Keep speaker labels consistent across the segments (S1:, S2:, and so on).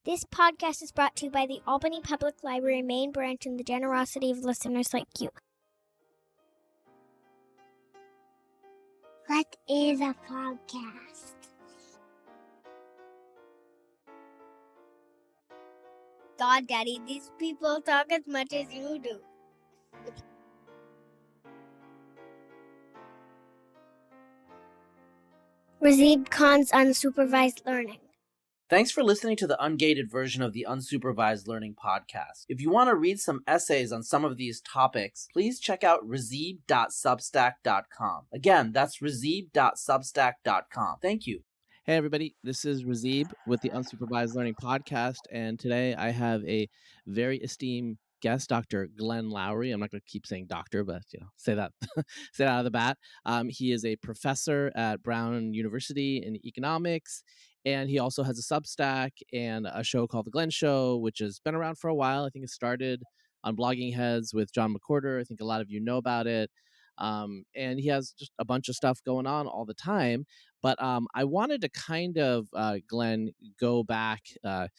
S1: This podcast is brought to you by the Albany Public Library main branch and the generosity of listeners like you. What is a podcast? God, Daddy, these people talk as much as you do. Razib Khan's unsupervised learning.
S2: Thanks for listening to the ungated version of the Unsupervised Learning podcast. If you want to read some essays on some of these topics, please check out razib.substack.com. Again, that's razib.substack.com. Thank you.
S3: Hey everybody, this is Razib with the Unsupervised Learning podcast, and today I have a very esteemed guest, Dr. Glenn Loury. I'm not going to keep saying doctor, but say that out of the bat. He is a professor at Brown University in economics, and he also has a Substack and a show called The Glenn Show, which has been around for a while. I think it started on Blogging Heads with John McWhorter. I think a lot of you know about it. And he has just a bunch of stuff going on all the time. But I wanted to kind of, Glenn, go back a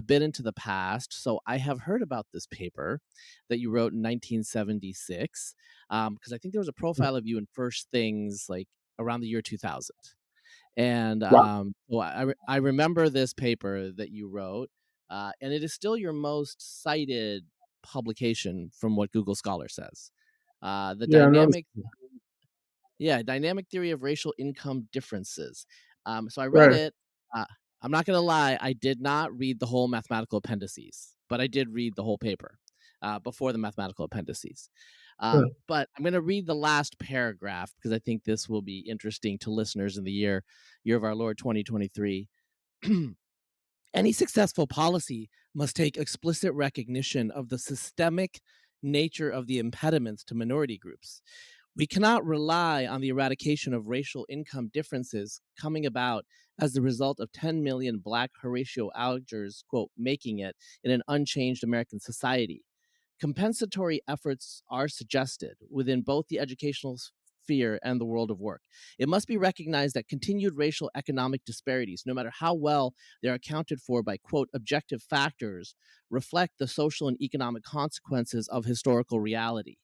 S3: bit into the past. So I have heard about this paper that you wrote in 1976, because I think there was a profile of you in First Things like around the year 2000. And so I remember this paper that you wrote, and it is still your most cited publication from what Google Scholar says. Dynamic theory of racial income differences. So I read it. I'm not going to lie, I did not read the whole mathematical appendices, but I did read the whole paper before the mathematical appendices. But I'm going to read the last paragraph because I think this will be interesting to listeners in the year of our Lord 2023. Any successful policy must take explicit recognition of the systemic nature of the impediments to minority groups. We cannot rely on the eradication of racial income differences coming about as the result of 10 million Black Horatio Algers, quote, making it in an unchanged American society. Compensatory efforts are suggested within both the educational sphere and the world of work. It must be recognized that continued racial economic disparities, no matter how well they're accounted for by, quote, objective factors, reflect the social and economic consequences of historical reality.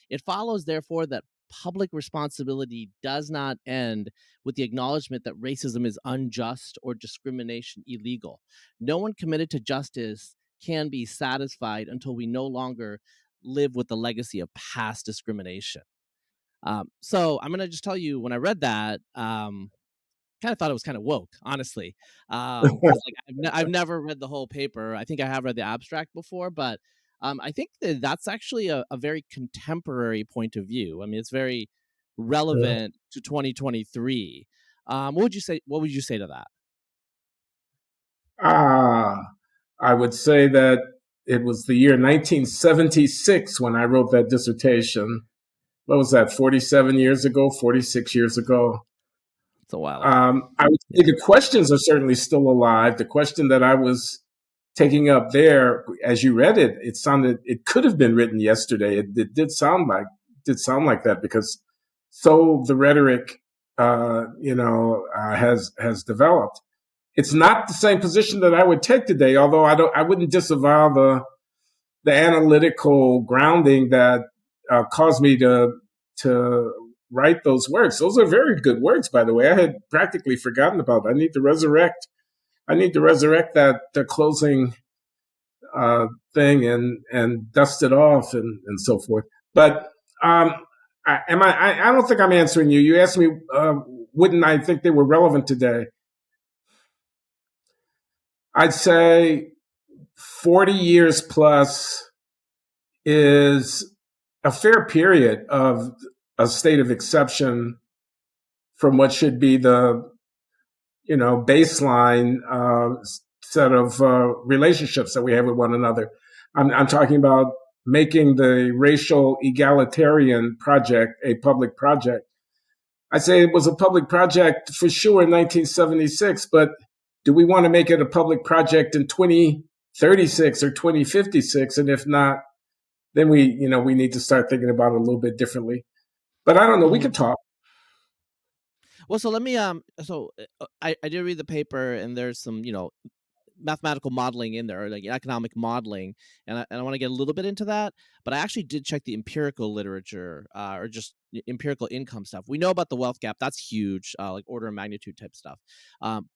S3: It follows, therefore, that public responsibility does not end with the acknowledgement that racism is unjust or discrimination illegal. No one committed to justice can be satisfied until we no longer live with the legacy of past discrimination. So I'm going to just tell you, when I read that, kind of thought it was kind of woke, honestly. I've never read the whole paper. I think I have read the abstract before, but I think that's actually a very contemporary point of view. I mean, it's very relevant to 2023. What would you say to that?
S4: I would say that it was the year 1976 when I wrote that dissertation. What was that, 46 years ago?
S3: It's a while.
S4: I would say the questions are certainly still alive. The question that I was taking up there, as you read it, it could have been written yesterday. It did sound like that, because so the rhetoric, has developed. It's not the same position that I would take today, although I wouldn't disavow the analytical grounding that caused me to write those words. Those are very good words, by the way. I had practically forgotten about it. I need to resurrect that the closing thing and dust it off and so forth. But I don't think I'm answering you. You asked me, wouldn't I think they were relevant today? I'd say 40 years plus is a fair period of a state of exception from what should be the, baseline set of relationships that we have with one another. I'm talking about making the racial egalitarian project a public project. I'd say it was a public project for sure in 1976, but do we want to make it a public project in 2036 or 2056? And if not, then we need to start thinking about it a little bit differently. But I don't know. We could talk.
S3: Well, so let me I did read the paper, and there's some mathematical modeling in there, or like economic modeling, and I want to get a little bit into that. But I actually did check the empirical literature, or just empirical income stuff. We know about the wealth gap; that's huge, like order of magnitude type stuff.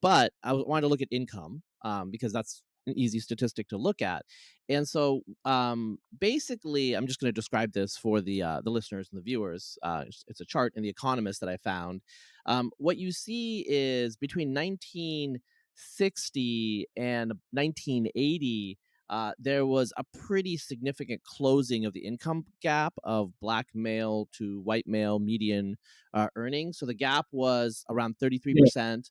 S3: But I wanted to look at income, because that's an easy statistic to look at. And so basically, I'm just going to describe this for the listeners and the viewers. It's a chart in The Economist that I found. What you see is between 1960 and 1980, there was a pretty significant closing of the income gap of Black male to white male median earnings. So the gap was around 33%.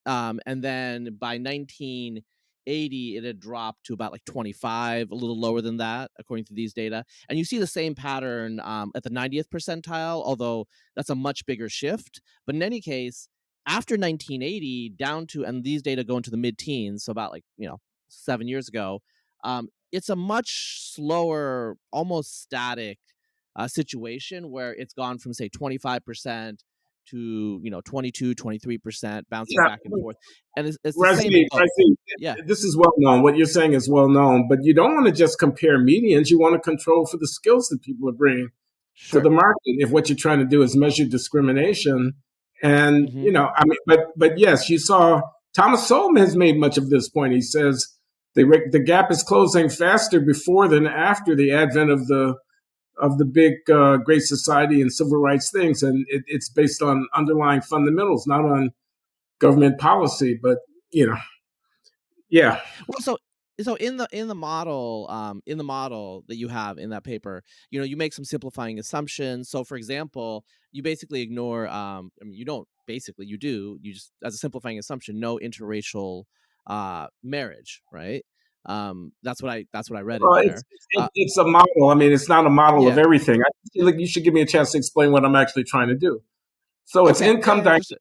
S3: And then by 1980, it had dropped to about like 25, a little lower than that, according to these data. And you see the same pattern at the 90th percentile, although that's a much bigger shift. But in any case, after 1980 down to, and these data go into the mid-teens, so about 7 years ago, it's a much slower, almost static situation where it's gone from, say, 25% to 22, 23%, bouncing back and forth. And it's the same.
S4: Razib,
S3: Yeah.
S4: This is well known. What you're saying is well known, but you don't want to just compare medians. You want to control for the skills that people are bringing to the market. If what you're trying to do is measure discrimination, and but yes, you saw Thomas Sowell has made much of this point. He says the gap is closing faster before than after the advent of the big Great Society and civil rights things, and it's based on underlying fundamentals, not on government policy. But yeah.
S3: Well, so in the model that you have in that paper, you make some simplifying assumptions. So, for example, you basically ignore. You just, as a simplifying assumption, no interracial marriage, right? That's what I read in there.
S4: It's a model. I mean, it's not a model of everything. I feel like you should give me a chance to explain what I'm actually trying to do. So it's income dynamics.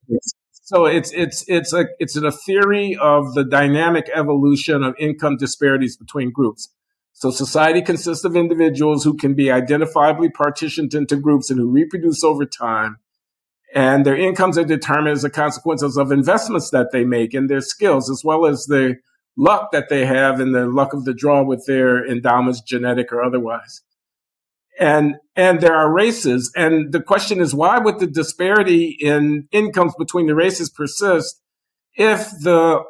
S4: So it's a theory of the dynamic evolution of income disparities between groups. So society consists of individuals who can be identifiably partitioned into groups and who reproduce over time. And their incomes are determined as a consequence of investments that they make and their skills, as well as the luck that they have and the luck of the draw with their endowments, genetic or otherwise. And there are races. And the question is, why would the disparity in incomes between the races persist if the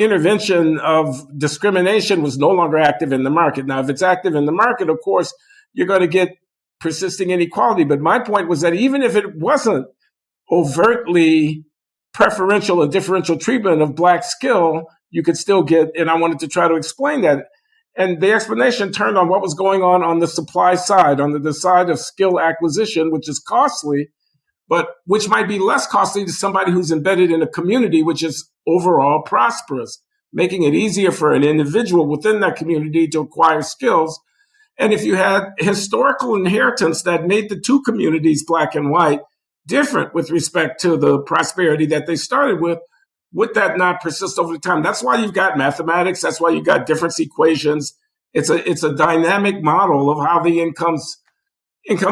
S4: intervention of discrimination was no longer active in the market? Now, if it's active in the market, of course, you're going to get persisting inequality. But my point was that even if it wasn't overtly preferential or differential treatment of Black skill, you could still get, and I wanted to try to explain that. And the explanation turned on what was going on the supply side, on the side of skill acquisition, which is costly, but which might be less costly to somebody who's embedded in a community which is overall prosperous, making it easier for an individual within that community to acquire skills. And if you had historical inheritance that made the two communities, Black and white, different with respect to the prosperity that they started with, would that not persist over time? That's why you've got mathematics. That's why you've got difference equations. It's a dynamic model of how the incomes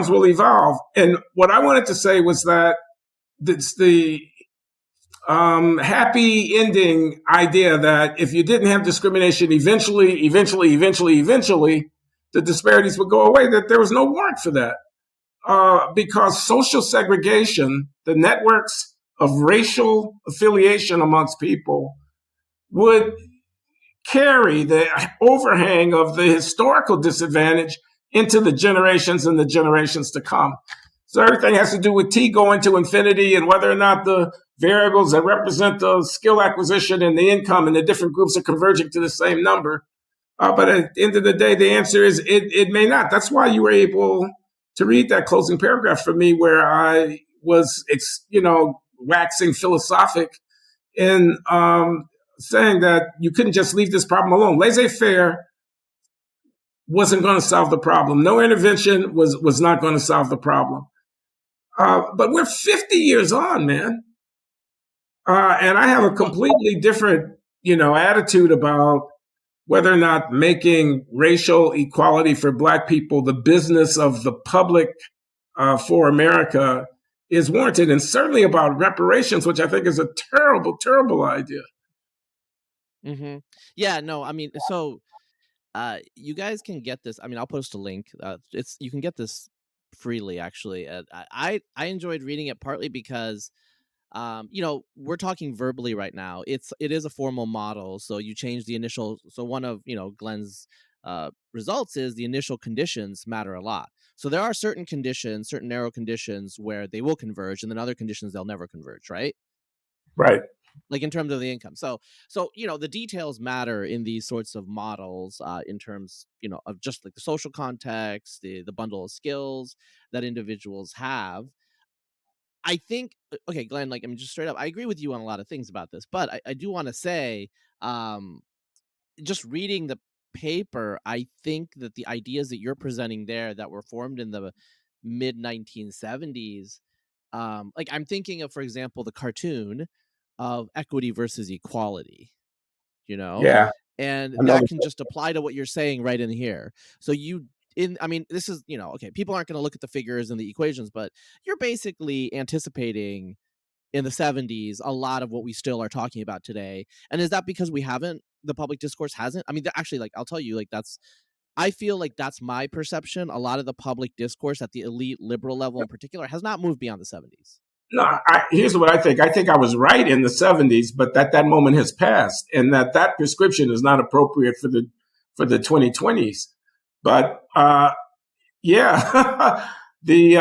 S4: will evolve. And what I wanted to say was that it's the happy ending idea that if you didn't have discrimination, eventually, the disparities would go away, that there was no warrant for that. Because social segregation, the networks of racial affiliation amongst people, would carry the overhang of the historical disadvantage into the generations and the generations to come. So everything has to do with T going to infinity and whether or not the variables that represent the skill acquisition and the income in the different groups are converging to the same number. But at the end of the day, the answer is it may not. That's why you were able to read that closing paragraph for me where I was, waxing philosophic in saying that you couldn't just leave this problem alone. Laissez-faire wasn't going to solve the problem. No intervention was not going to solve the problem. But we're 50 years on, man. And I have a completely different, attitude about whether or not making racial equality for Black people the business of the public for America is warranted, and certainly about reparations, which I think is a terrible, terrible idea.
S3: Mm-hmm. Yeah, no, I mean, so you guys can get this. I mean, I'll post a link. It's you can get this freely, actually. I enjoyed reading it partly because we're talking verbally right now. It is a formal model, so you change the initial. So one of Glenn's results is the initial conditions matter a lot. So there are certain conditions, certain narrow conditions where they will converge, and then other conditions they'll never converge, right?
S4: Right.
S3: Like in terms of the income. So the details matter in these sorts of models, in terms of just like the social context, the bundle of skills that individuals have. I think, okay, Glenn, like, I mean, just straight up, I agree with you on a lot of things about this, but I do want to say, um, just reading the paper, I think that the ideas that you're presenting there that were formed in the mid 1970s, like I'm thinking of, for example, the cartoon of equity versus equality, you know,
S4: Yeah.
S3: and
S4: I know.
S3: that can just apply to what you're saying right in here. So I mean, this is, okay, people aren't going to look at the figures and the equations, but you're basically anticipating in the 70s a lot of what we still are talking about today. And is that because the public discourse hasn't? I mean, actually, like, I'll tell you, like, I feel like that's my perception. A lot of the public discourse at the elite liberal level in particular has not moved beyond the 70s.
S4: No, here's what I think. I think I was right in the 70s, but that moment has passed, and that prescription is not appropriate for the 2020s. But yeah, the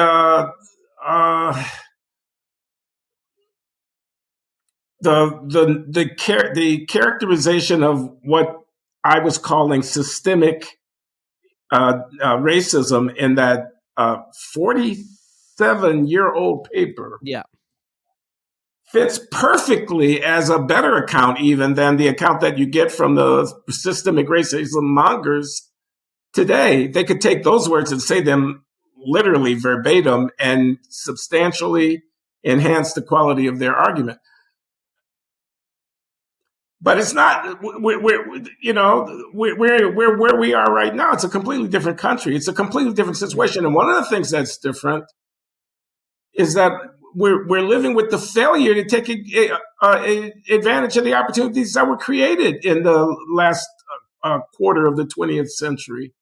S4: the characterization of what I was calling systemic racism in that 47-year-old paper
S3: Yeah.
S4: fits perfectly as a better account even than the account that you get from the systemic racism mongers today. They could take those words and say them literally verbatim and substantially enhance the quality of their argument. But it's not. We're where we are right now. It's a completely different country. It's a completely different situation. And one of the things that's different is that we're living with the failure to take advantage of the opportunities that were created in the last quarter of the 20th century.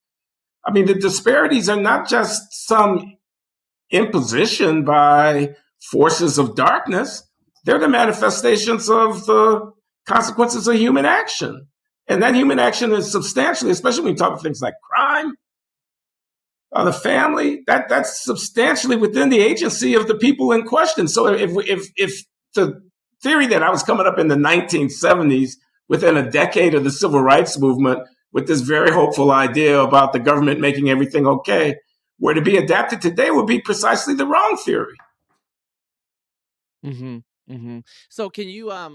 S4: I mean, the disparities are not just some imposition by forces of darkness. They're the manifestations of the consequences of human action. And that human action is substantially, especially when you talk about things like crime, the family, that's substantially within the agency of the people in question. So if the theory that I was coming up in the 1970s, within a decade of the civil rights movement, with this very hopeful idea about the government making everything okay, were to be adapted today, would be precisely the wrong theory.
S3: Mm-hmm. Mm-hmm. So can you, I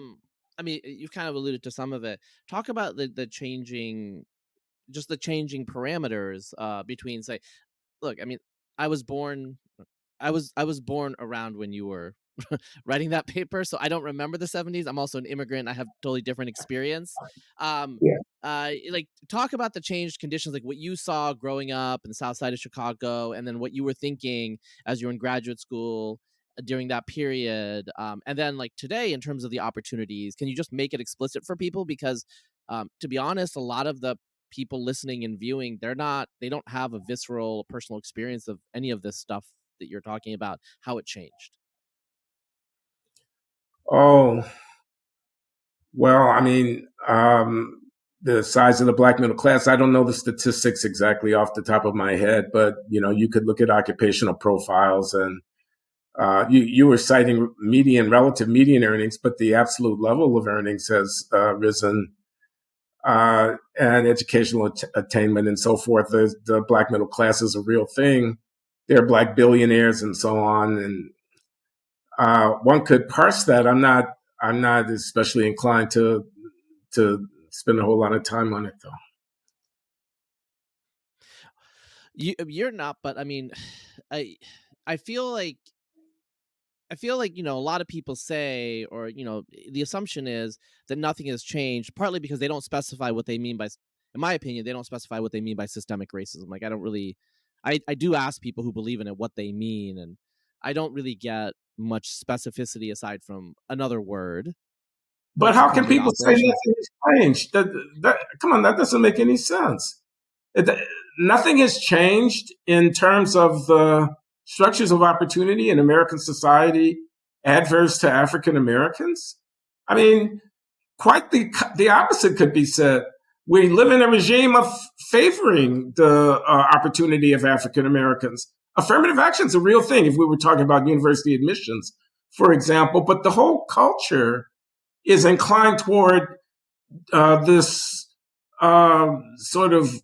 S3: mean, you've kind of alluded to some of it. Talk about the changing parameters between, say, look, I mean, I was born around when you were writing that paper, so I don't remember the 70s. I'm also an immigrant. I have totally different experience.
S4: Yeah.
S3: Like, talk about the changed conditions, like what you saw growing up in the South Side of Chicago, and then what you were thinking as you were in graduate school during that period, and then like today in terms of the opportunities. Can you just make it explicit for people? Because to be honest, a lot of the people listening and viewing, they don't have a visceral personal experience of any of this stuff that you're talking about, how it changed.
S4: Oh, well, I mean, the size of the black middle class, I don't know the statistics exactly off the top of my head, but, you could look at occupational profiles and you were citing relative median earnings, but the absolute level of earnings has risen, and educational attainment and so forth. The black middle class is a real thing. There are black billionaires and so on. And one could parse that. I'm not especially inclined to spend a whole lot of time on it, though.
S3: You're not, but I mean, I feel like a lot of people say, or the assumption is that nothing has changed, partly because they don't specify what they mean by, in my opinion, they don't specify what they mean by systemic racism. Like, I don't really, I do ask people who believe in it what they mean, and I don't really get much specificity aside from another word.
S4: But how can
S3: comes into
S4: people say
S3: operation.
S4: nothing has changed? Come on, that doesn't make any sense. Nothing has changed in terms of the structures of opportunity in American society adverse to African Americans. I mean, quite the opposite could be said. We live in a regime of favoring the opportunity of African Americans. Affirmative action is a real thing if we were talking about university admissions, for example, but the whole culture is inclined toward this sort of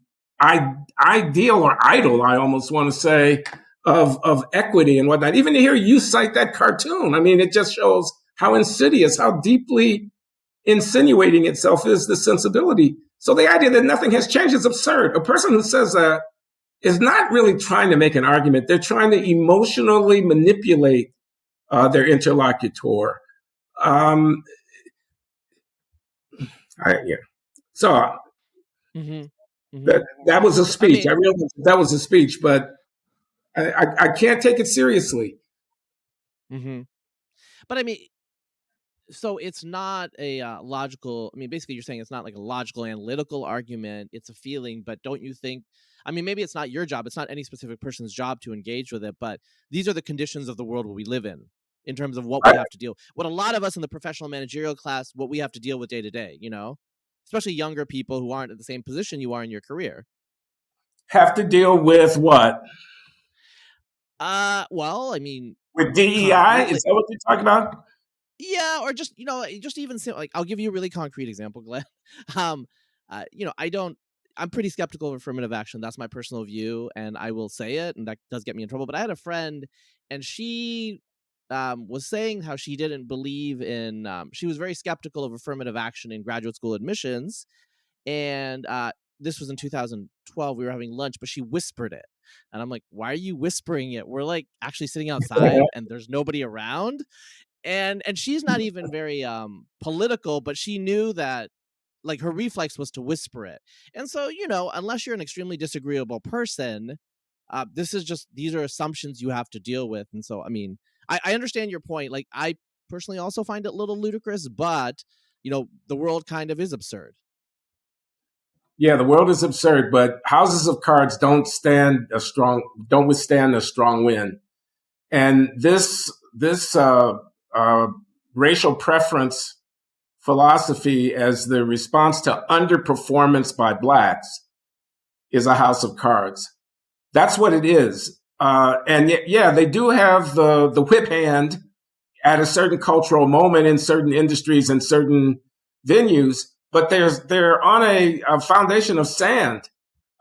S4: ideal or idol, I almost want to say, of equity and whatnot. Even to hear you cite that cartoon, I mean, it just shows how insidious, how deeply insinuating itself is the sensibility. So the idea that nothing has changed is absurd. A person who says that is not really trying to make an argument. They're trying to emotionally manipulate their interlocutor. So that was a speech. I realized that was a speech, but I can't take it seriously.
S3: But I mean, so it's not a logical, I mean, basically you're saying it's not like a logical analytical argument, it's a feeling, but don't you think, I mean, maybe it's not your job, it's not any specific person's job to engage with it, but these are the conditions of the world we live in terms of what we have to deal, what a lot of us in the professional managerial class, what we have to deal with day to day, you know, especially younger people who aren't at the same position you are in your career.
S4: Have to deal with what?
S3: Well, I mean,
S4: with DEI, is that what you're talking about?
S3: Yeah, or just, you know, just even like, I'll give you a really concrete example, Glenn. You know, I'm pretty skeptical of affirmative action. That's my personal view, and I will say it, and that does get me in trouble. But I had a friend, and she was saying how she didn't believe in, she was very skeptical of affirmative action in graduate school admissions, and this was in 2012. We were having lunch, but she whispered it. And I'm like, why are you whispering it? We're like actually sitting outside and there's nobody around. And she's not even very political, but she knew that like her reflex was to whisper it. And so, you know, unless you're an extremely disagreeable person, these are assumptions you have to deal with. And so, I mean, I understand your point. Like, I personally also find it a little ludicrous, but, you know, the world kind of is absurd.
S4: Yeah, the world is absurd, but houses of cards don't withstand a strong wind. And this racial preference philosophy as the response to underperformance by blacks is a house of cards. That's what it is. And yeah, they do have the whip hand at a certain cultural moment in certain industries and certain venues, but they're on a foundation of sand.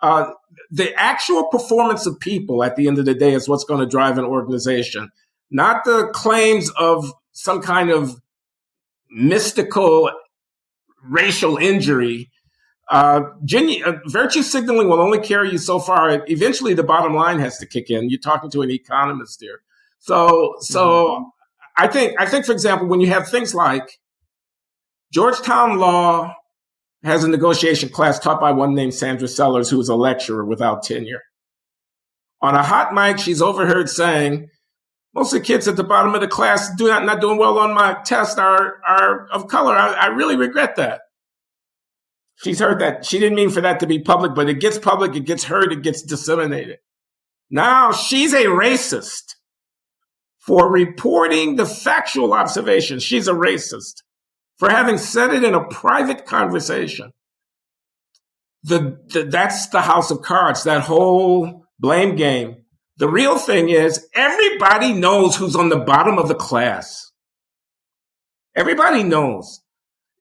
S4: The actual performance of people at the end of the day is what's going to drive an organization, not the claims of some kind of mystical racial injury. Virtue signaling will only carry you so far. Eventually, the bottom line has to kick in. You're talking to an economist here. So I think, for example, when you have things like Georgetown Law has a negotiation class taught by one named Sandra Sellers, who is a lecturer without tenure. On a hot mic, she's overheard saying, most of the kids at the bottom of the class not doing well on my test are of color. I really regret that. She's heard that. She didn't mean for that to be public, but it gets public, it gets heard, it gets disseminated. Now she's a racist for reporting the factual observations. She's a racist for having said it in a private conversation. That's the house of cards, that whole blame game. The real thing is everybody knows who's on the bottom of the class. Everybody knows.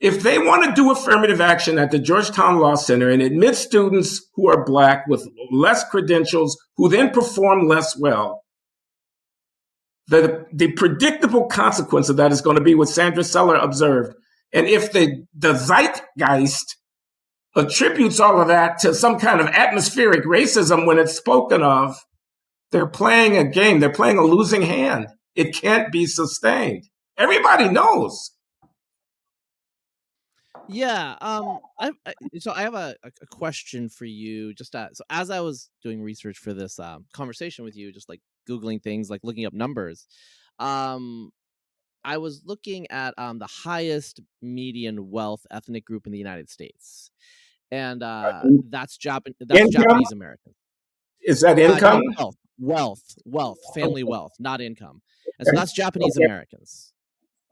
S4: If they want to do affirmative action at the Georgetown Law Center and admit students who are black with less credentials, who then perform less well, the predictable consequence of that is going to be what Sandra Seller observed. And if the zeitgeist attributes all of that to some kind of atmospheric racism when it's spoken of, they're playing a game. They're playing a losing hand. It can't be sustained. Everybody knows.
S3: Yeah. So I have a question for you. Just so as I was doing research for this conversation with you, just like Googling things, like looking up numbers, I was looking at the highest median wealth ethnic group in the United States, and that's
S4: Income?
S3: Japanese American.
S4: Is that income?
S3: No, wealth, family wealth, not income. And so
S4: Okay.
S3: that's Japanese Americans.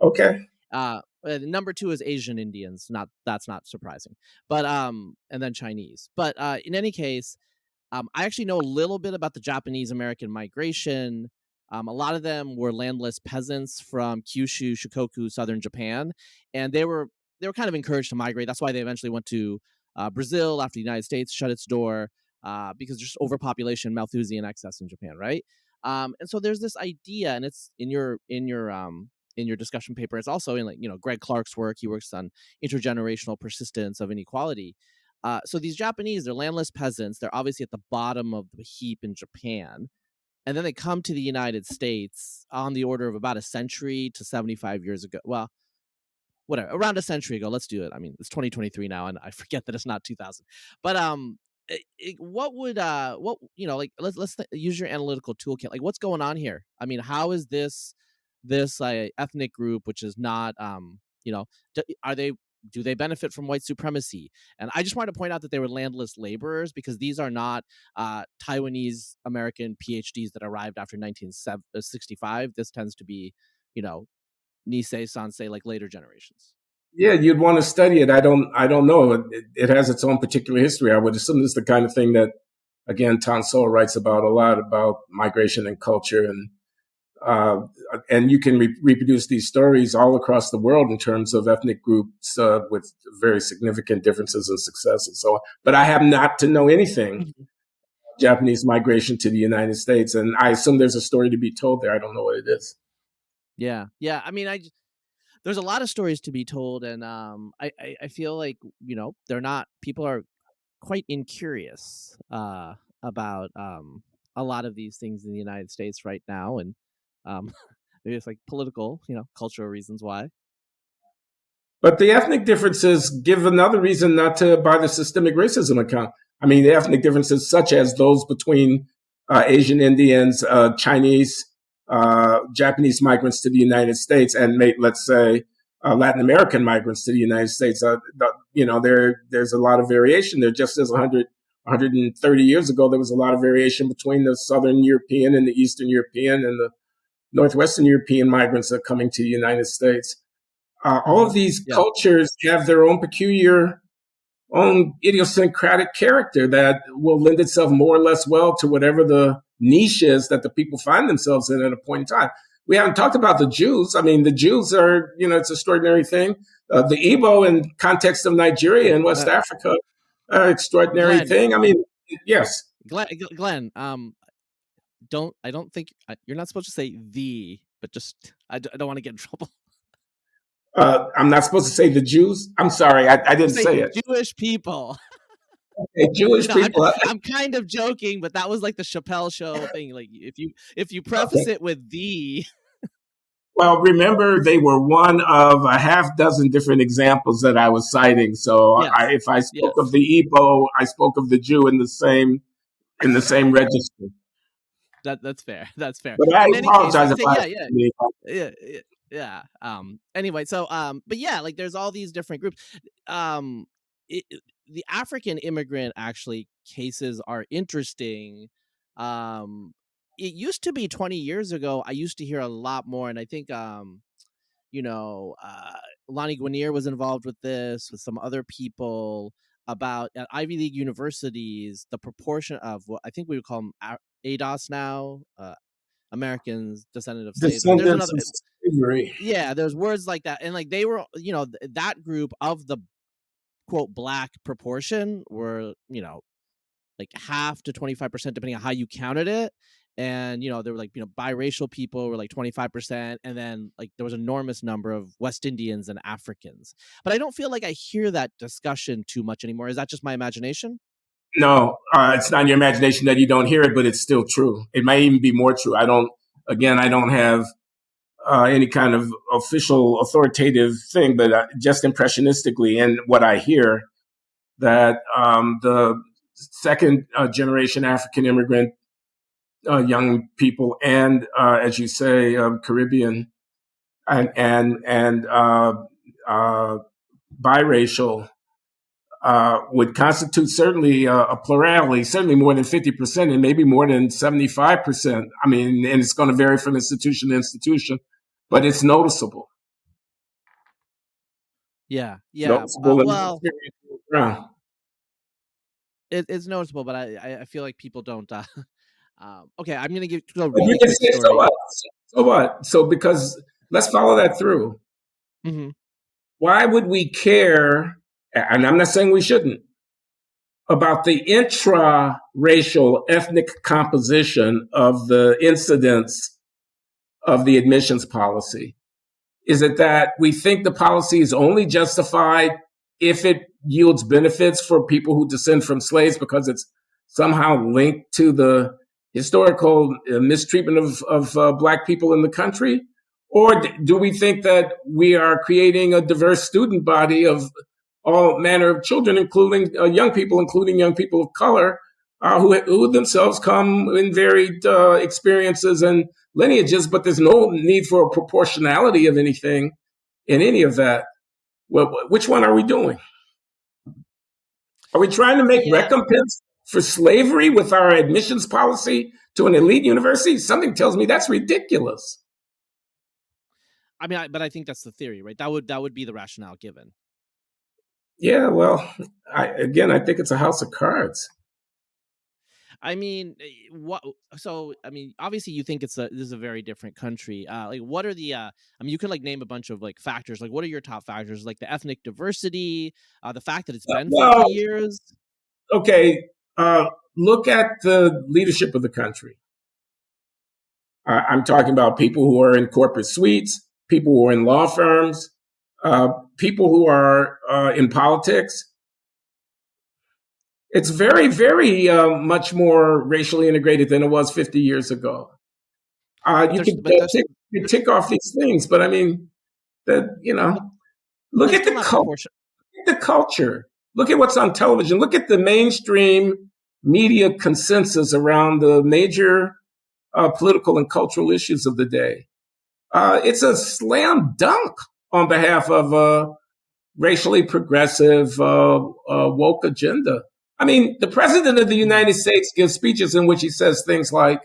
S4: Okay.
S3: Number 2 is Asian Indians. That's not surprising. But and then Chinese. But in any case, I actually know a little bit about the Japanese American migration. A lot of them were landless peasants from Kyushu, Shikoku, southern Japan, and they were kind of encouraged to migrate. That's why they eventually went to Brazil after the United States shut its door because there's overpopulation, Malthusian excess in Japan, right? And so there's this idea, and it's in your discussion paper. It's also in Greg Clark's work. He works on intergenerational persistence of inequality. So these Japanese, they're landless peasants. They're obviously at the bottom of the heap in Japan. And then they come to the United States on the order of about a century to 75 years ago. Well, whatever, around a century ago. Let's do it. I mean, it's 2023 now, and I forget that it's not 2000. But what would let's use your analytical toolkit. Like, what's going on here? I mean, how is this ethnic group, which is not do they benefit from white supremacy? And I just wanted to point out that they were landless laborers, because these are not Taiwanese American PhDs that arrived after 1965. This tends to be, Nisei, Sansei, like later generations.
S4: Yeah, you'd want to study it. I don't know. It has its own particular history. I would assume it's the kind of thing that, again, Tan Sol writes about a lot, about migration and culture, and you can reproduce these stories all across the world in terms of ethnic groups with very significant differences in success and so on. But I have not to know anything Japanese migration to the United States, and I assume there's a story to be told there. I don't know what it is.
S3: Yeah. I mean, there's a lot of stories to be told, and I feel like people are quite incurious about a lot of these things in the United States right now, and maybe it's like political, cultural reasons why.
S4: But the ethnic differences give another reason not to buy the systemic racism account. I mean, the ethnic differences such as those between Asian Indians, Chinese, Japanese migrants to the United States, and let's say Latin American migrants to the United States. There's a lot of variation there. Just as 130 years ago, there was a lot of variation between the Southern European and the Eastern European and the Northwestern European migrants that are coming to the United States. All of these cultures have their own peculiar, own idiosyncratic character that will lend itself more or less well to whatever the niche is that the people find themselves in at a point in time. We haven't talked about the Jews. I mean, the Jews are, it's an extraordinary thing. The Igbo in context of Nigeria and West Africa, extraordinary thing. I mean, yes.
S3: Glenn, I don't think you're not supposed to say the, but just I don't want to get in trouble.
S4: I'm not supposed to say the Jews. I'm sorry, I didn't say it.
S3: Jewish people.
S4: Okay, Jewish people.
S3: I'm kind of joking, but that was like the Chappelle Show thing. Like if you preface it with the.
S4: Well, remember, they were one of a half dozen different examples that I was citing. So yes. If I spoke of the Igbo, I spoke of the Jew in the same register.
S3: That's fair. That's fair.
S4: But I apologize
S3: Yeah. Anyway, so but yeah, like there's all these different groups. The African immigrant actually cases are interesting. It used to be 20 years ago. I used to hear a lot more, and I think Lonnie Guinier was involved with this with some other people about at Ivy League universities the proportion of what I think we would call them ADOS now, Americans descendant of slaves. Yeah, there's words like that, and like they were, that group of the quote black proportion were, like half to 25% depending on how you counted it, and there were like biracial people were like 25%, and then like there was an enormous number of West Indians and Africans. But I don't feel like I hear that discussion too much anymore. Is that just my imagination?
S4: No, it's not your imagination that you don't hear it, but it's still true. It might even be more true. I don't have any kind of official authoritative thing, but just impressionistically and what I hear, that the second generation African immigrant young people and, as you say, Caribbean and biracial would constitute certainly a plurality, certainly more than 50%, and maybe more than 75%. I mean, and it's going to vary from institution to institution, but it's noticeable.
S3: Yeah.
S4: Noticeable in
S3: Well,
S4: around.
S3: it's noticeable, but I feel like people don't. Okay, I'm gonna give a
S4: But you
S3: really
S4: can
S3: quick
S4: say,
S3: story.
S4: so what? So what? So because let's follow that through.
S3: Mm-hmm.
S4: Why would we care? And I'm not saying we shouldn't, about the intra-racial ethnic composition of the incidents of the admissions policy. Is it that we think the policy is only justified if it yields benefits for people who descend from slaves because it's somehow linked to the historical mistreatment of Black people in the country? Or do we think that we are creating a diverse student body of all manner of children, including young people of color, who themselves come in varied experiences and lineages, but there's no need for a proportionality of anything in any of that? Well, which one are we doing? Are we trying to make recompense for slavery with our admissions policy to an elite university? Something tells me that's ridiculous.
S3: I mean, but I think that's the theory, right? That would be the rationale given.
S4: Yeah, well, I think it's a house of cards.
S3: I mean, what? So, I mean, obviously, you think this is a very different country. Like, what are the? I mean, you could like name a bunch of like factors. Like, what are your top factors? Like the ethnic diversity, the fact that it's been 50 years.
S4: Okay, look at the leadership of the country. I'm talking about people who are in corporate suites, people who are in law firms, people who are in politics. It's very, very much more racially integrated than it was 50 years ago. You can tick off these things, but I mean, look at the culture. Look at what's on television. Look at the mainstream media consensus around the major political and cultural issues of the day. It's a slam dunk on behalf of a racially progressive woke agenda. I mean, the president of the United States gives speeches in which he says things like,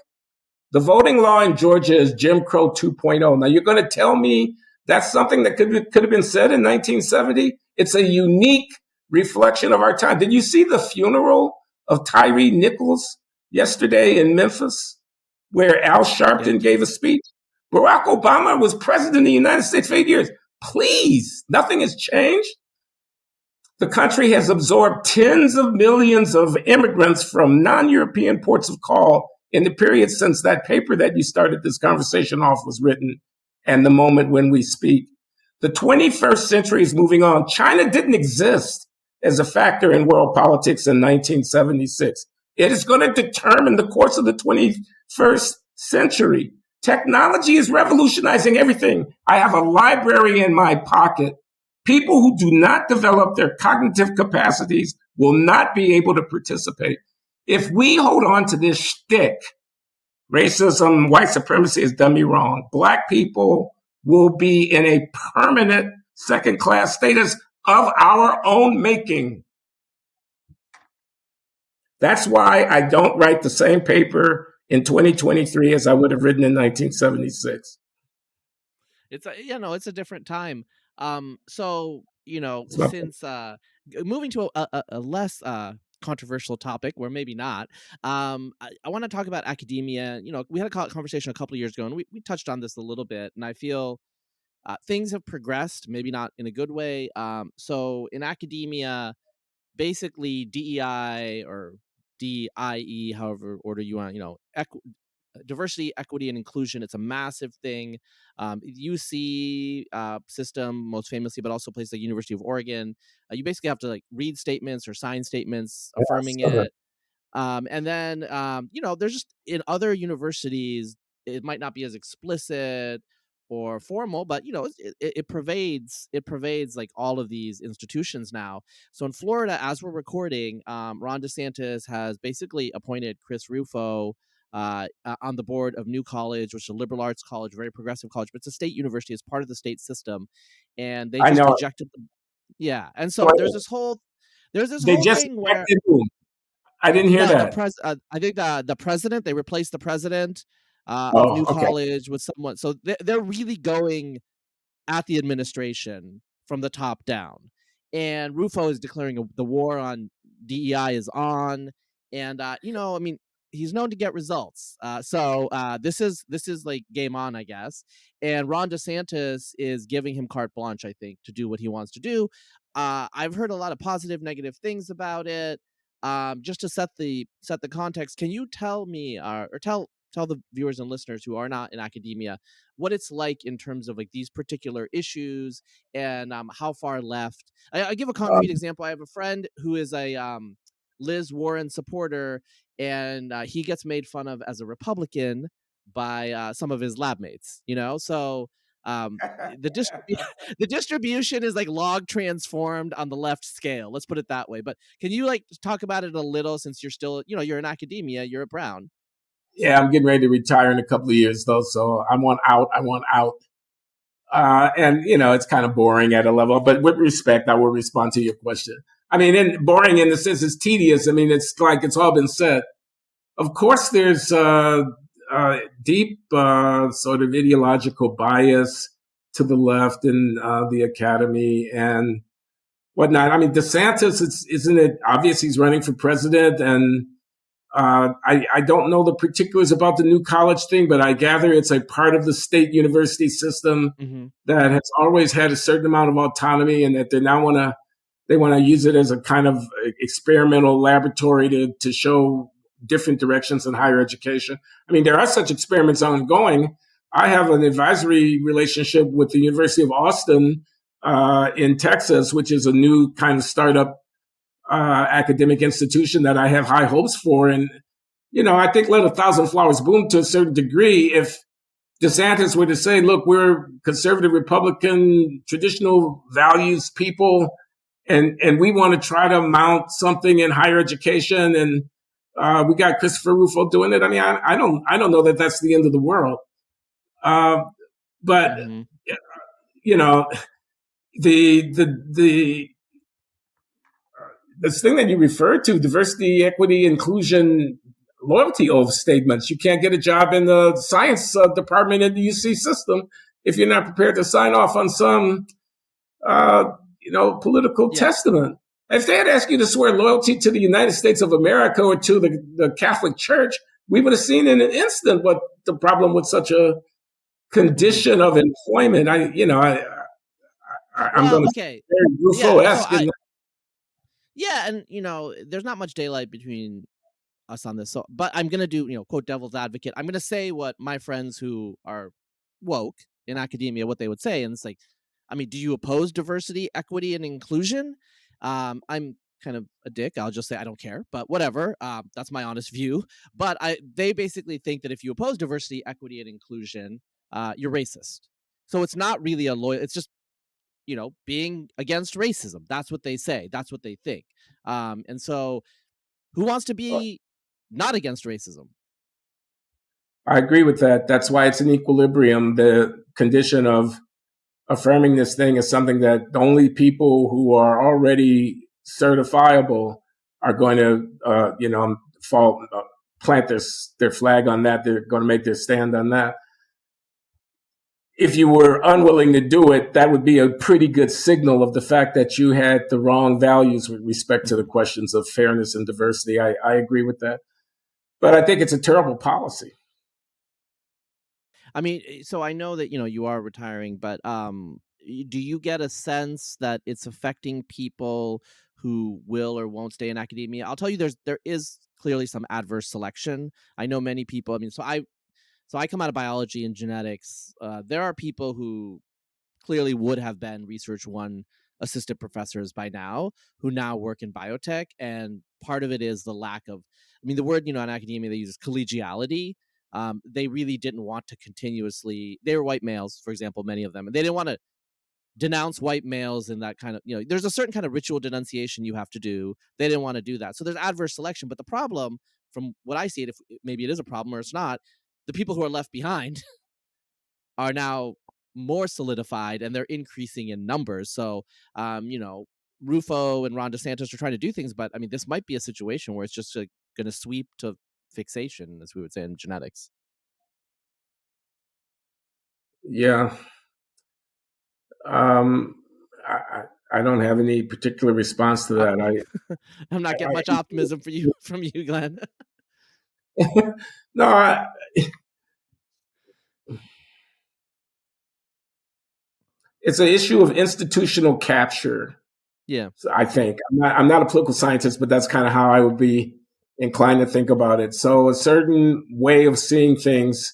S4: the voting law in Georgia is Jim Crow 2.0. Now, you're going to tell me that's something that could have been said in 1970? It's a unique reflection of our time. Did you see the funeral of Tyree Nichols yesterday in Memphis, where Al Sharpton gave a speech? Barack Obama was president of the United States for 8 years. Please, nothing has changed. The country has absorbed tens of millions of immigrants from non-European ports of call in the period since that paper that you started this conversation off was written and the moment when we speak. The 21st century is moving on. China didn't exist as a factor in world politics in 1976. It is going to determine the course of the 21st century. Technology is revolutionizing everything. I have a library in my pocket. People who do not develop their cognitive capacities will not be able to participate. If we hold on to this shtick, racism, white supremacy has done me wrong, Black people will be in a permanent second-class status of our own making. That's why I don't write the same paper in 2023 as I would have written in 1976.
S3: It's a different time. So, since moving to a less controversial topic, or maybe not, I want to talk about academia. We had a conversation a couple of years ago, and we touched on this a little bit, and I feel things have progressed, maybe not in a good way. So in academia, basically DEI or DIE, however order you want, diversity, equity, and inclusion. It's a massive thing. UC system, most famously, but also places like University of Oregon. You basically have to like read statements or sign statements affirming it. And then, there's just in other universities, it might not be as explicit or formal, but it pervades like all of these institutions now. So in Florida, as we're recording, Ron DeSantis has basically appointed Chris Rufo on the board of New College, which is a liberal arts college, very progressive college, but it's a state university. It's part of the state system, and they
S4: I
S3: just
S4: know.
S3: ejected them. Yeah, and so
S4: Wait,
S3: there's this
S4: they
S3: whole
S4: just
S3: thing where
S4: elected who? I didn't hear that.
S3: I think the president, they replaced the president of
S4: Oh,
S3: New
S4: okay.
S3: College with someone. So they're really going at the administration from the top down. And Rufo is declaring the war on DEI is on. And, I mean, he's known to get results. So this is like game on, I guess. And Ron DeSantis is giving him carte blanche, I think, to do what he wants to do. I've heard a lot of positive, negative things about it. Just to set the context, can you tell me or tell the viewers and listeners who are not in academia what it's like in terms of like these particular issues and how far left? I give a concrete example. I have a friend who is a Liz Warren supporter, and he gets made fun of as a Republican by some of his lab mates. So the distribution is like log transformed on the left scale. Let's put it that way. But can you like talk about it a little, since you're still, you're in academia, you're a Brown.
S4: Yeah, I'm getting ready to retire in a couple of years, though, so I want out. And, it's kind of boring at a level, but with respect, I will respond to your question. I mean, boring in the sense it's tedious. I mean, it's like it's all been said. Of course, there's deep sort of ideological bias to the left in the academy and whatnot. I mean, DeSantis, isn't it obvious he's running for president? And I don't know the particulars about the New College thing, but I gather it's a part of the state university system that has always had a certain amount of autonomy, and that they now want to use it as a kind of experimental laboratory to show different directions in higher education. I mean, there are such experiments ongoing. I have an advisory relationship with the University of Austin in Texas, which is a new kind of startup academic institution that I have high hopes for. And, I think let a thousand flowers bloom to a certain degree. If DeSantis were to say, look, we're conservative Republican, traditional values people, and we want to try to mount something in higher education, and we got Christopher Rufo doing it. I mean, I don't know that that's the end of the world. But the this thing that you referred to, diversity, equity, inclusion, loyalty oath statements. You can't get a job in the science department in the UC system if you're not prepared to sign off on some, political testament. If they had asked you to swear loyalty to the United States of America or to the Catholic Church, we would have seen in an instant what the problem with such a condition of employment. I'm going to say Rufo-esque.
S3: Yeah, and there's not much daylight between us on this. So, but I'm gonna do, quote, devil's advocate. I'm gonna say what my friends who are woke in academia, what they would say, and it's like, I mean, do you oppose diversity, equity, and inclusion? I'm kind of a dick. I'll just say I don't care, but whatever. That's my honest view. But they basically think that if you oppose diversity, equity, and inclusion, you're racist. So it's not really it's just being against racism. That's what they say. That's what they think. And so who wants to be not against racism?
S4: I agree with that. That's why it's an equilibrium. The condition of affirming this thing is something that only people who are already certifiable are going to, plant their flag on that. They're going to make their stand on that. If you were unwilling to do it, that would be a pretty good signal of the fact that you had the wrong values with respect to the questions of fairness and diversity. I agree with that. But I think it's a terrible policy.
S3: I mean, so I know that, you are retiring, but do you get a sense that it's affecting people who will or won't stay in academia? I'll tell you, there is clearly some adverse selection. I know many people. I mean, so I come out of biology and genetics. There are people who clearly would have been Research 1 assistant professors by now who now work in biotech. And part of it is the lack of, I mean, the word, in academia, they use collegiality. They really didn't want to continuously, they were white males, for example, many of them, and they didn't want to denounce white males and that kind of, there's a certain kind of ritual denunciation you have to do. They didn't want to do that. So there's adverse selection. But the problem, from what I see it, if maybe it is a problem or it's not, the people who are left behind are now more solidified and they're increasing in numbers. So, Rufo and Ron DeSantis are trying to do things, but I mean, this might be a situation where it's just going to sweep to fixation, as we would say in genetics.
S4: Yeah. I don't have any particular response to that.
S3: I'm not getting much optimism from you, Glenn.
S4: No, it's an issue of institutional capture.
S3: Yeah,
S4: I think I'm not a political scientist, but that's kind of how I would be inclined to think about it. So a certain way of seeing things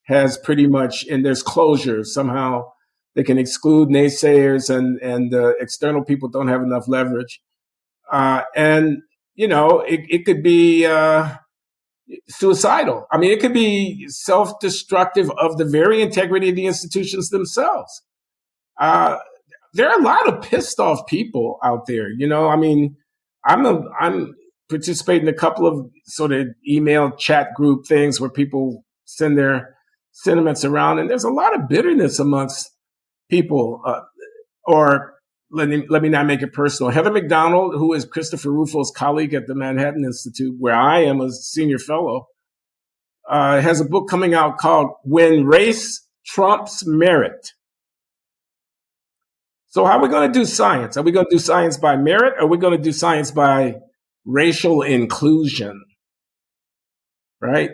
S4: has pretty much, and there's closure. Somehow they can exclude naysayers, and external people don't have enough leverage. And it could be suicidal. I mean, it could be self-destructive of the very integrity of the institutions themselves. There are a lot of pissed off people out there. I mean, I'm participating in a couple of sort of email chat group things where people send their sentiments around, and there's a lot of bitterness amongst people. Or let me not make it personal. Heather McDonald, who is Christopher Rufo's colleague at the Manhattan Institute, where I am a senior fellow, has a book coming out called "When Race Trumps Merit." So how are we going to do science? Are we going to do science by merit? Or are we going to do science by racial inclusion? Right?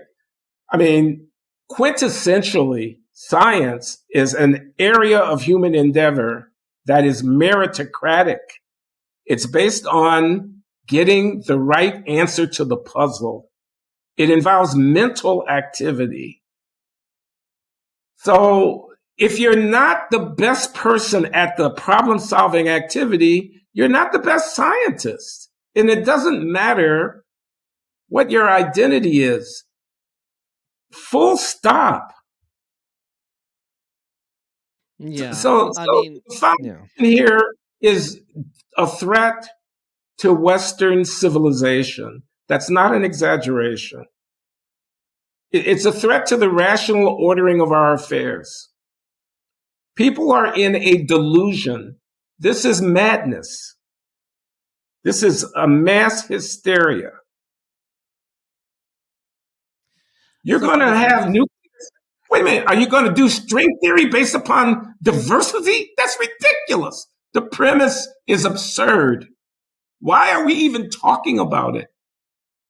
S4: I mean, quintessentially, science is an area of human endeavor that is meritocratic. It's based on getting the right answer to the puzzle. It involves mental activity. So if you're not the best person at the problem-solving activity, you're not the best scientist. And it doesn't matter what your identity is. Full stop.
S3: Yeah.
S4: So here is a threat to Western civilization. That's not an exaggeration. It's a threat to the rational ordering of our affairs. People are in a delusion. This is madness. This is a mass hysteria. You're going to have new. Wait a minute. Are you going to do string theory based upon diversity? That's ridiculous. The premise is absurd. Why are we even talking about it?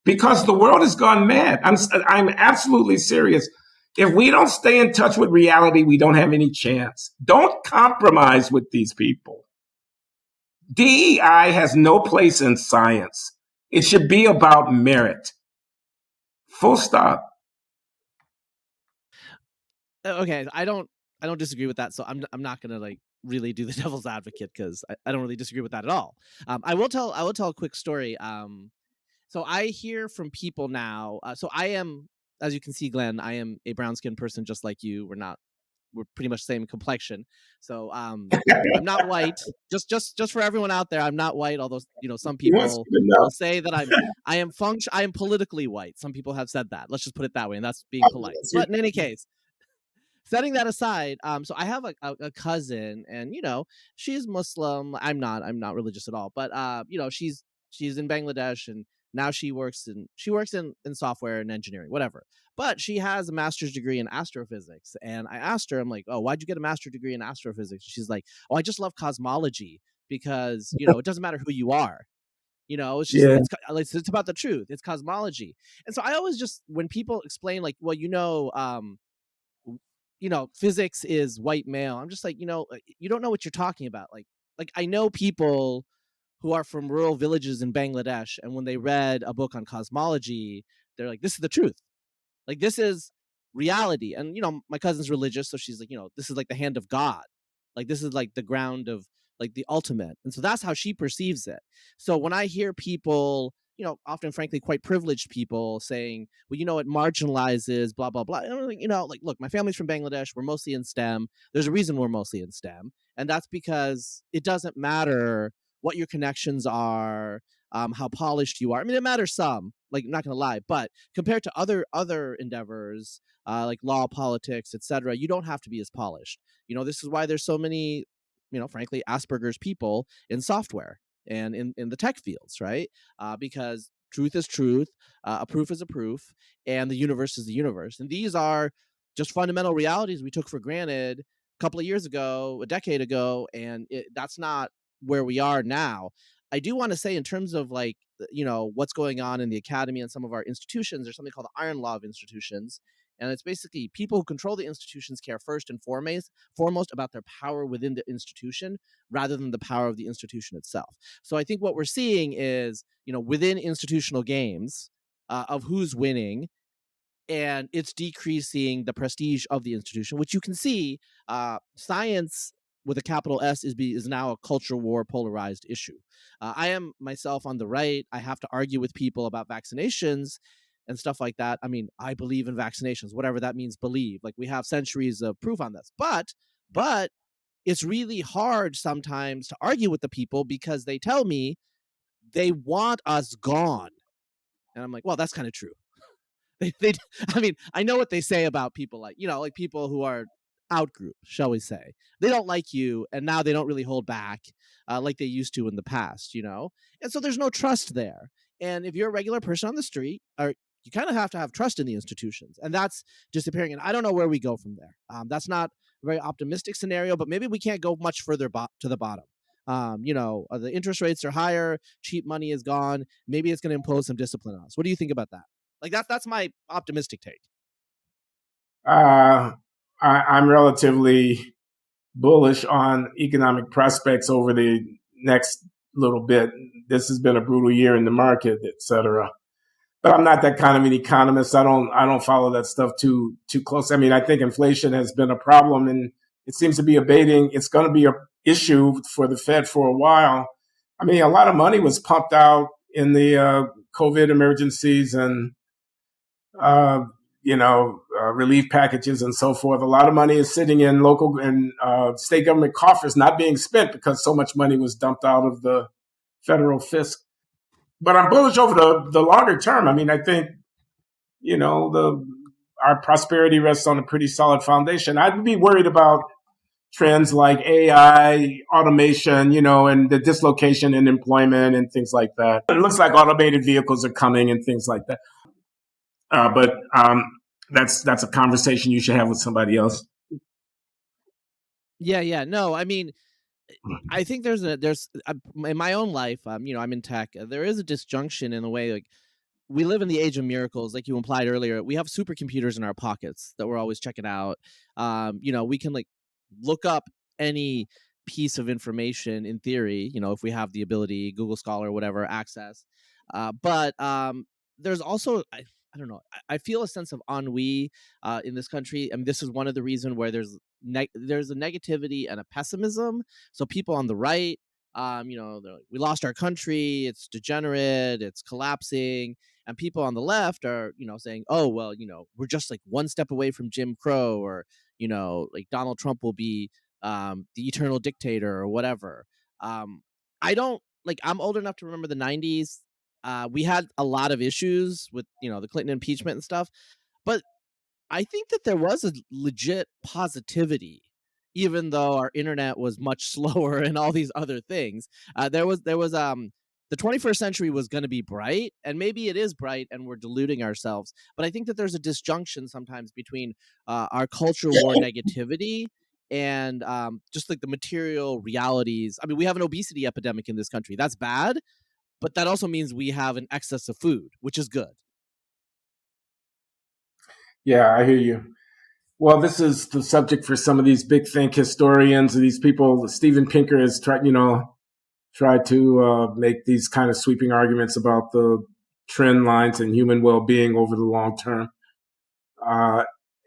S4: Because the world has gone mad. I'm absolutely serious. If we don't stay in touch with reality, we don't have any chance. Don't compromise with these people. DEI has no place in science. It should be about merit. Full stop.
S3: Okay, I don't disagree with that. So I'm not gonna really do the devil's advocate, because I don't really disagree with that at all. I will tell a quick story. So I hear from people now. So I am, as you can see, Glenn, I am a brown-skinned person just like you. We're pretty much the same complexion. So I'm not white. Just for everyone out there, I'm not white. Although some people will say that I am politically white. Some people have said that. Let's just put it that way, and that's being polite. But in any case, setting that aside, so I have a cousin, and she's Muslim. I'm not religious at all, but she's in Bangladesh, and now she works in software and engineering, whatever. But she has a master's degree in astrophysics, and I asked her, I'm like, oh, why'd you get a master's degree in astrophysics? She's like, oh, I just love cosmology, because it doesn't matter who you are. It's just it's about the truth. It's cosmology. And so I always just, when people explain well, physics is white male, I'm just like, you don't know what you're talking about. Like I know people who are from rural villages in Bangladesh, and when they read a book on cosmology, they're like, this is the truth. Like, this is reality. And, my cousin's religious, so she's like, this is like the hand of God. Like, this is like the ground of like the ultimate. And so that's how she perceives it. So when I hear people, often, frankly, quite privileged people saying, well, it marginalizes, blah, blah, blah. And I'm like, look, my family's from Bangladesh. We're mostly in STEM. There's a reason we're mostly in STEM. And that's because it doesn't matter what your connections are, how polished you are. I mean, it matters some, like, I'm not going to lie, but compared to other endeavors, like law, politics, etc., you don't have to be as polished. This is why there's so many, frankly, Asperger's people in software and in the tech fields, right? Because truth is truth, a proof is a proof, and the universe is the universe. And these are just fundamental realities we took for granted a couple of years ago, a decade ago, and that's not where we are now. I do want to say, in terms of like, what's going on in the academy and some of our institutions, there's something called the iron law of institutions. And it's basically people who control the institutions care first and foremost about their power within the institution rather than the power of the institution itself. So I think what we're seeing is, within institutional games of who's winning, and it's decreasing the prestige of the institution, which you can see science with a capital S is now a culture war polarized issue. I am myself on the right. I have to argue with people about vaccinations and stuff like that. I mean, I believe in vaccinations, whatever that means, believe. Like, we have centuries of proof on this. But it's really hard sometimes to argue with the people because they tell me they want us gone. And I'm like, well, that's kind of true. I mean, I know what they say about people like people who are out group, shall we say. They don't like you, and now they don't really hold back like they used to in the past, And so there's no trust there. And if you're a regular person on the street, you kind of have to have trust in the institutions, and that's disappearing. And I don't know where we go from there. That's not a very optimistic scenario, but maybe we can't go much further to the bottom. The interest rates are higher, cheap money is gone. Maybe it's going to impose some discipline on us. What do you think about that? Like, that's my optimistic take.
S4: I'm relatively bullish on economic prospects over the next little bit. This has been a brutal year in the market, et cetera. But I'm not that kind of an economist. I don't follow that stuff too close. I mean, I think inflation has been a problem, and it seems to be abating. It's going to be an issue for the Fed for a while. I mean, a lot of money was pumped out in the COVID emergencies and relief packages and so forth. A lot of money is sitting in local and state government coffers, not being spent because so much money was dumped out of the federal fisc. But I'm bullish over the longer term. I mean, I think, our prosperity rests on a pretty solid foundation. I'd be worried about trends like AI, automation, and the dislocation in employment and things like that. It looks like automated vehicles are coming and things like that. But that's a conversation you should have with somebody else.
S3: Yeah. No, I mean, I think there's in my own life, I'm in tech. There is a disjunction in a way, like, we live in the age of miracles, like you implied earlier. We have supercomputers in our pockets that we're always checking out. We can like look up any piece of information in theory, if we have the ability, Google Scholar, whatever, access. But there's also, I don't know, I feel a sense of ennui in this country. And this is one of the reasons where there's a negativity and a pessimism. So people on the right, they're like, we lost our country, it's degenerate, it's collapsing. And people on the left are, saying, oh, well, we're just like one step away from Jim Crow, or, like Donald Trump will be the eternal dictator or whatever. I'm old enough to remember the 90s. We had a lot of issues with, the Clinton impeachment and stuff. But I think that there was a legit positivity, even though our internet was much slower and all these other things. There was the 21st century was going to be bright, and maybe it is bright and we're deluding ourselves. But I think that there's a disjunction sometimes between our culture war negativity and just like the material realities. I mean, we have an obesity epidemic in this country. That's bad, but that also means we have an excess of food, which is good.
S4: Yeah, I hear you. Well, this is the subject for some of these big think historians and these people. Steven Pinker has tried to make these kind of sweeping arguments about the trend lines and human well-being over the long term.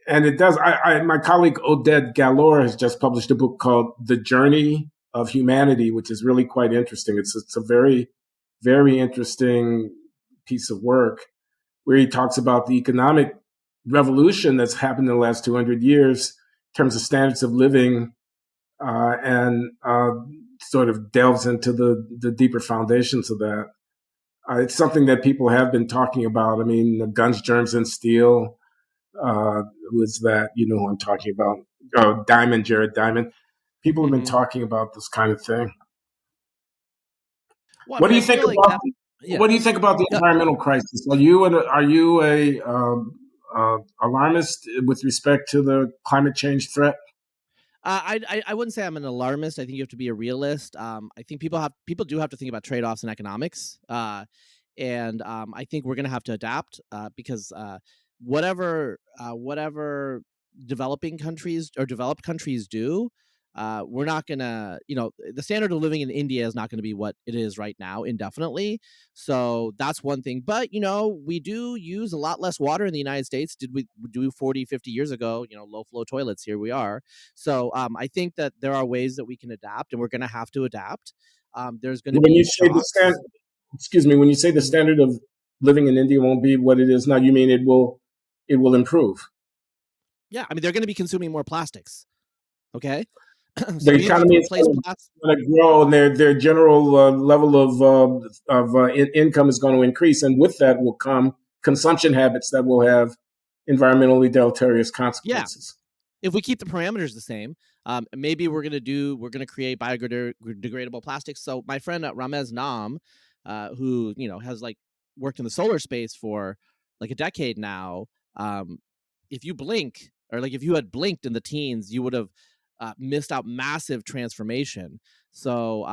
S4: And it does. My colleague Oded Galor has just published a book called The Journey of Humanity, which is really quite interesting. It's a very, very interesting piece of work where he talks about the economic revolution that's happened in the last 200 years in terms of standards of living, and sort of delves into the deeper foundations of that. It's something that people have been talking about. I mean, the Guns, Germs, and Steel, who is that? You know who I'm talking about. Oh, Diamond, Jared Diamond. People have been talking about this kind of thing.
S3: Well,
S4: What do you think about?
S3: that,
S4: What do you think about the environmental crisis? Are you a alarmist with respect to the climate change threat?
S3: I wouldn't say I'm an alarmist. I think you have to be a realist. I think people do have to think about trade-offs in economics, and I think we're going to have to adapt because whatever developing countries or developed countries do, we're not going to, the standard of living in India is not going to be what it is right now indefinitely. So that's one thing. But, we do use a lot less water in the United States. Did we do 40, 50 years ago, low flow toilets? Here we are. So I think that there are ways that we can adapt, and we're going to have to adapt. There's going to be shocks.
S4: When you say the standard of living in India won't be what it is now, you mean it will improve?
S3: Yeah, I mean, they're going to be consuming more plastics. Okay.
S4: The economy is going to grow, and their general level of income is going to increase, and with that will come consumption habits that will have environmentally deleterious consequences.
S3: Yeah. If we keep the parameters the same, maybe we're going to create biodegradable plastics. So my friend Ramez Nam, who has worked in the solar space for a decade now, if you blink, or if you had blinked in the teens, you would have missed out massive transformation. So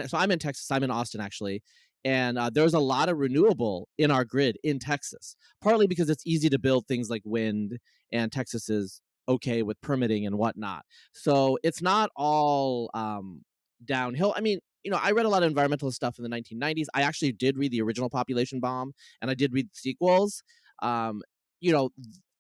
S3: so I'm in Texas. I'm in Austin, actually. And there's a lot of renewable in our grid in Texas, partly because it's easy to build things like wind, and Texas is okay with permitting and whatnot. So it's not all downhill. I mean, I read a lot of environmental stuff in the 1990s. I actually did read the original Population Bomb, and I did read the sequels.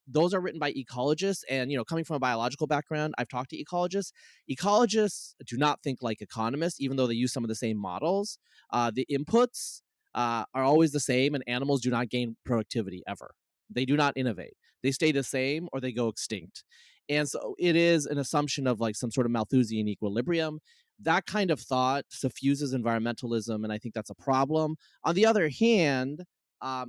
S3: Those are written by ecologists, and coming from a biological background, I've talked to ecologists. Ecologists do not think like economists, even though they use some of the same models. The inputs are always the same, and animals do not gain productivity ever. They do not innovate. They stay the same or they go extinct. And so it is an assumption of some sort of Malthusian equilibrium. That kind of thought suffuses environmentalism, and I think that's a problem. On the other hand,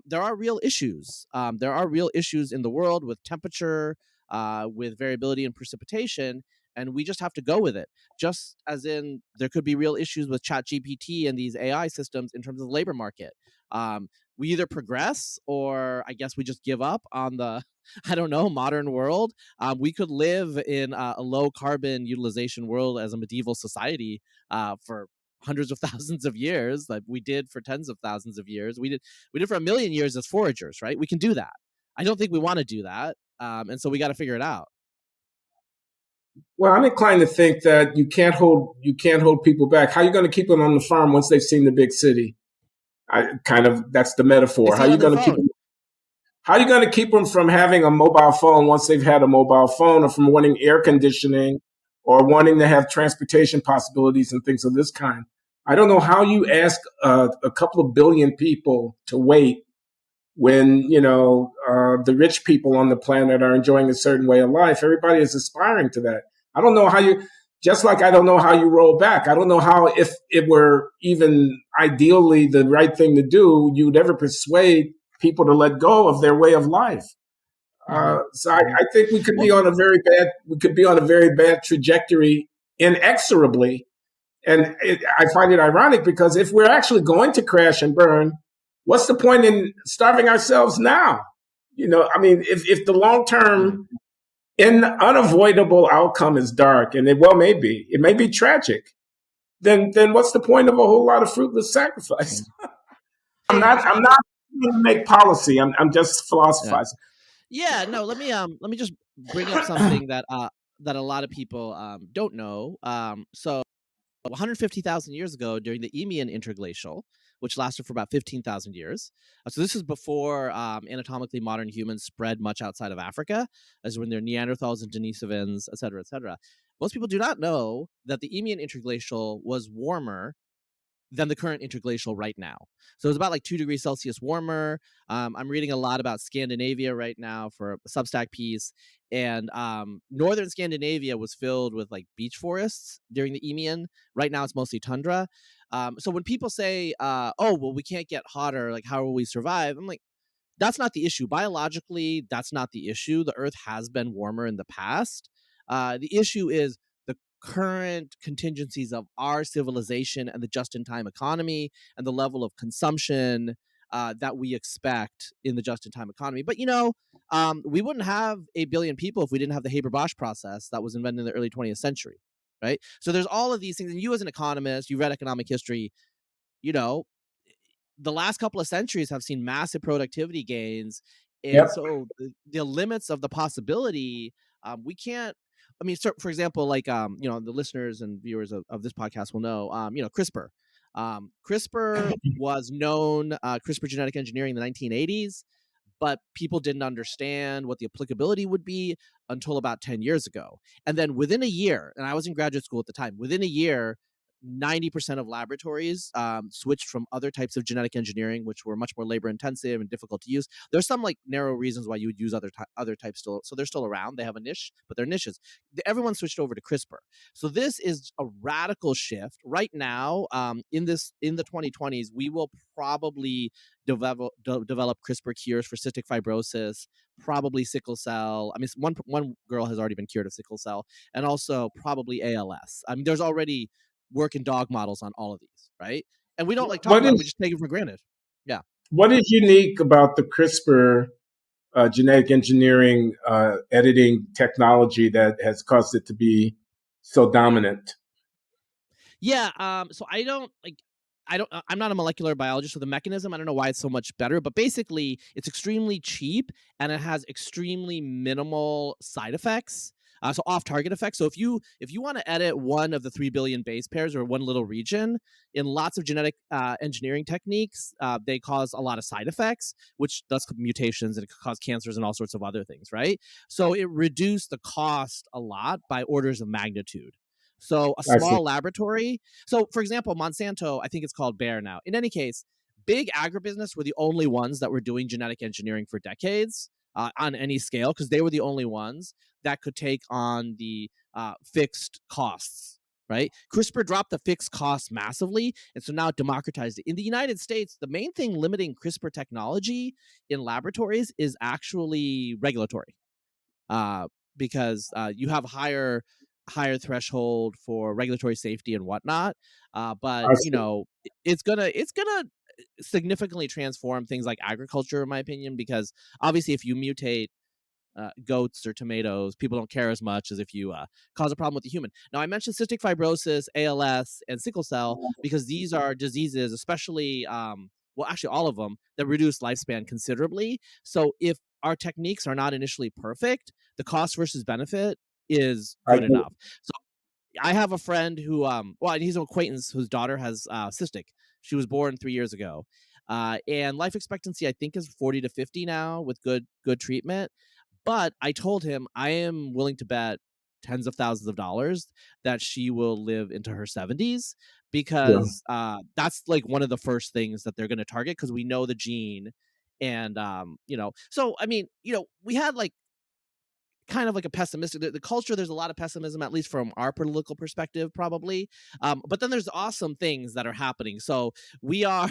S3: there are real issues. There are real issues in the world with temperature, with variability in precipitation, and we just have to go with it. Just as in there could be real issues with ChatGPT and these AI systems in terms of the labor market. We either progress, or I guess we just give up on the, modern world. We could live in a low carbon utilization world as a medieval society for hundreds of thousands of years, like we did for tens of thousands of years. We did for 1 million years as foragers, right? We can do that. I don't think we want to do that, and so we got to figure it out.
S4: Well, I'm inclined to think that you can't hold people back. How are you going to keep them on the farm once they've seen the big city? That's the metaphor. How are you going to keep them from having a mobile phone once they've had a mobile phone, or from wanting air conditioning, or wanting to have transportation possibilities and things of this kind? I don't know how you ask a couple of billion people to wait when, the rich people on the planet are enjoying a certain way of life. Everybody is aspiring to that. I don't know how just like I don't know how you roll back. I don't know how, if it were even ideally the right thing to do, you'd ever persuade people to let go of their way of life. So I think we could be on a very bad trajectory inexorably. And I find it ironic, because if we're actually going to crash and burn, what's the point in starving ourselves now? If the long-term unavoidable outcome is dark, and it may be tragic, then what's the point of a whole lot of fruitless sacrifice? I'm not going to make policy. I'm just philosophizing.
S3: Yeah, no, let me just bring up something that a lot of people don't know. So 150,000 years ago, during the Eemian interglacial, which lasted for about 15,000 years. So this is before anatomically modern humans spread much outside of Africa, as when they're Neanderthals and Denisovans, et cetera, et cetera. Most people do not know that the Eemian interglacial was warmer than the current interglacial right now. So it's about like 2 degrees Celsius warmer. I'm reading a lot about Scandinavia right now for a Substack piece. And northern Scandinavia was filled with like beech forests during the Eemian. Right now it's mostly tundra. So when people say, oh, well, we can't get hotter, like how will we survive? I'm like, that's not the issue. Biologically, that's not the issue. The Earth has been warmer in the past. The issue is the current contingencies of our civilization and the just-in-time economy and the level of consumption that we expect in the just-in-time economy. But, we wouldn't have 8 billion people if we didn't have the Haber-Bosch process that was invented in the early 20th century, right? So there's all of these things. And you as an economist, you read economic history, the last couple of centuries have seen massive productivity gains. And so the limits of the possibility, we can't, so for example, like, the listeners and viewers of this podcast will know, CRISPR. CRISPR was known, CRISPR genetic engineering in the 1980s, but people didn't understand what the applicability would be until about 10 years ago. And then within a year, and I was in graduate school at the time, within a year, 90% of laboratories switched from other types of genetic engineering, which were much more labor intensive and difficult to use. There's some like narrow reasons why you would use other types still. So they're still around. They have a niche, but they're niches. Everyone switched over to CRISPR. So this is a radical shift right now. In the 2020s, we will probably develop CRISPR cures for cystic fibrosis, probably sickle cell. One girl has already been cured of sickle cell, and also probably ALS. There's already work in dog models on all of these, right? And we don't like talk about it, we just take it for granted. Yeah.
S4: What is unique about the CRISPR genetic engineering editing technology that has caused it to be so dominant?
S3: Yeah. So I'm not a molecular biologist, so the mechanism, I don't know why it's so much better, but basically it's extremely cheap and it has extremely minimal side effects. So off-target effects. So if you want to edit one of the 3 billion base pairs or one little region, in lots of genetic engineering techniques, they cause a lot of side effects, which does mutations and it could cause cancers and all sorts of other things, right? So it reduced the cost a lot by orders of magnitude. So a small laboratory. So for example, Monsanto, I think it's called Bayer now. In any case, big agribusiness were the only ones that were doing genetic engineering for decades on any scale, because they were the only ones that could take on the fixed costs, right? CRISPR dropped the fixed costs massively, and so now it democratized it. In the United States, the main thing limiting CRISPR technology in laboratories is actually regulatory, because you have higher threshold for regulatory safety and whatnot. But it's gonna significantly transform things like agriculture, in my opinion, because obviously if you mutate goats or tomatoes, people don't care as much as if you cause a problem with the human. Now, I mentioned cystic fibrosis, ALS, and sickle cell because these are diseases, especially, actually all of them, that reduce lifespan considerably. So if our techniques are not initially perfect, the cost versus benefit is good enough. So I have a friend who, he's an acquaintance whose daughter has cystic. She was born 3 years ago. And life expectancy, I think, is 40 to 50 now with good treatment. But I told him I am willing to bet tens of thousands of dollars that she will live into her 70s because that's like one of the first things that they're going to target because we know the gene. And, so, we had like kind of like a pessimistic, the culture, there's a lot of pessimism, at least from our political perspective, probably. But then there's awesome things that are happening. So we are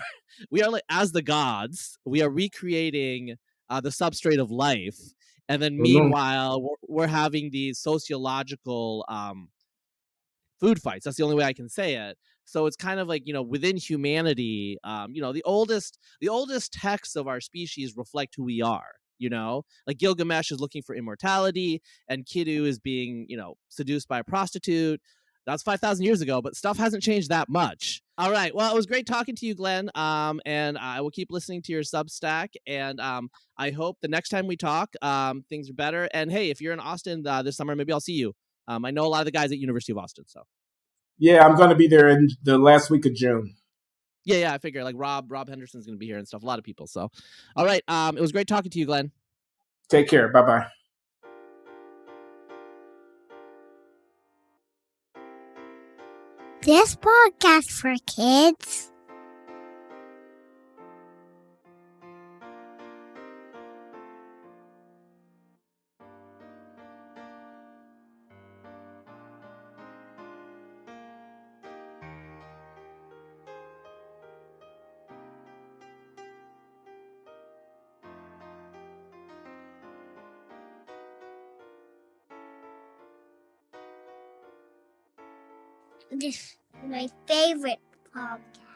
S3: like, as the gods, we are recreating the substrate of life. And then meanwhile, we're having these sociological food fights. That's the only way I can say it. So it's kind of like, within humanity, the oldest texts of our species reflect who we are. Like Gilgamesh is looking for immortality and Kidu is being, seduced by a prostitute. That's 5,000 years ago, but stuff hasn't changed that much. All right. Well, it was great talking to you, Glenn. And I will keep listening to your Substack. And I hope the next time we talk, things are better. And hey, if you're in Austin this summer, maybe I'll see you. I know a lot of the guys at University of Austin. So.
S4: Yeah, I'm going to be there in the last week of June.
S3: Yeah, I figure like Rob Henderson's going to be here and stuff. A lot of people. So, all right. It was great talking to you, Glenn.
S4: Take care. Bye-bye.
S1: this podcast for kids? This is my favorite podcast.